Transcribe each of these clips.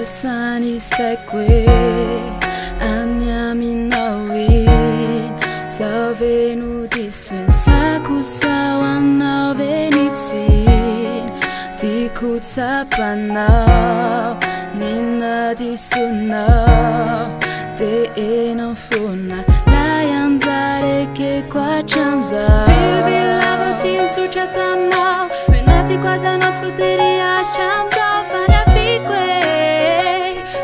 Sani sekwe anyaminawin Savenu diswen saku sawana venitsin Tikutsapana nina disuna te enofuna layanzare ke kwa chamza Vilvilavo tinsu chatama Venati quasi not futeria chamza Fania fitque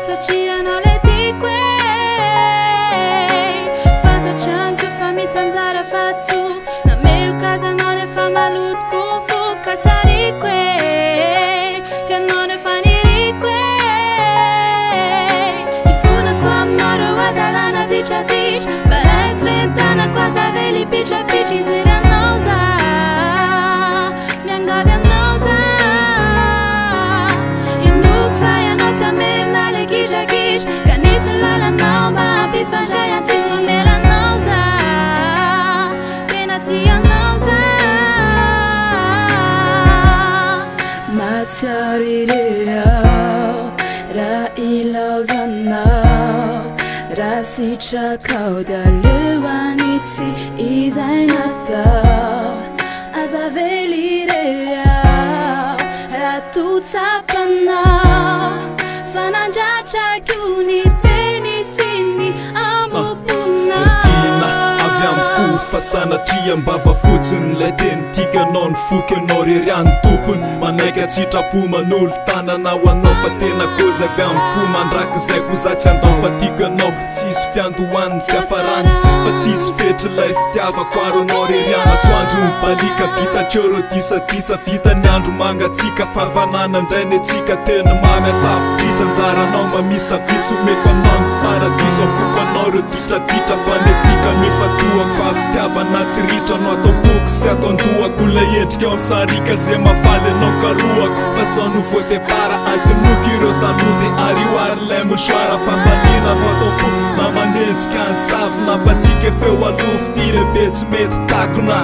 Saciano le tique Fata cianche fammi sanzara fatsu Na mel casa non è fa malut kufu Cazzarique Che non è fanirique Ifuna quam noro adalana dicia dic Bares lentana quasi veli piccia picci zira nausa Miangavia nausa Induk faya nota merna le gisha gish Canisel la nauma Bifajaya tikma mela nausa Tenatia nausa Matiarilirao Ra ilau zanao Ra si chakao da luanitsi izainatao Azavelirao Ra tutsapanao Fananjacha kyuni tenisini amupuna Fasana triambava fotsiny lay teny tikanao ny foky anao rery tompony manaiky tsitrapo manolo tanana ho anao fa tena kozy avy amin'ny fo mandrakizay ko za tsy andao fa tikanao tsisy fiandohan'ny fiafarany fa tsisy fetry lay fitiavako aro anao rery masoandro mibalika vita treo disadisa vita ny andro mangatsika fahafanana indray ny atsika tena mamy atapisanjaranao mamisaviso meko anao ny paradiso afoko anao reo ditraditra fa ny atsika mifatoako fa fitiavana tsy ritra no atao boky sy atao ndohako lay endrika eo am'sarika zay mafaly anao karohako fa sao no voadepara adinoky ireo taloha de arioary lay mosoara fafaliana no atao po mamanenjika antsavina fa tsika feo alofo ty rebe tsy mety takona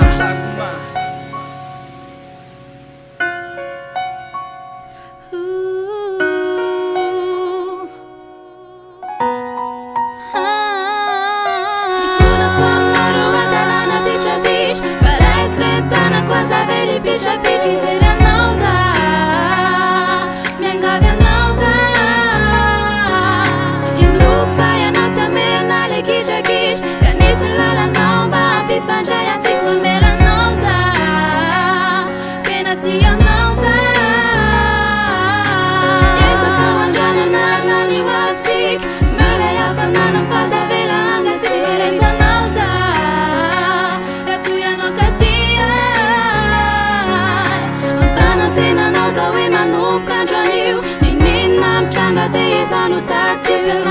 Lentana quasi veli piccia picci zera nausa Miangavia nausa Induk faya nota merna le gisha gish Canisel la nauma Bifajaya tikma mela nausa Tenatia nausa Yesa kawanjana narna ni waftik Mala ya fanana faza vela angatik Yesa nausa Ratuya no katik Tena nauza we manupka draniu Ninin nam changa te yesa no tat kitzel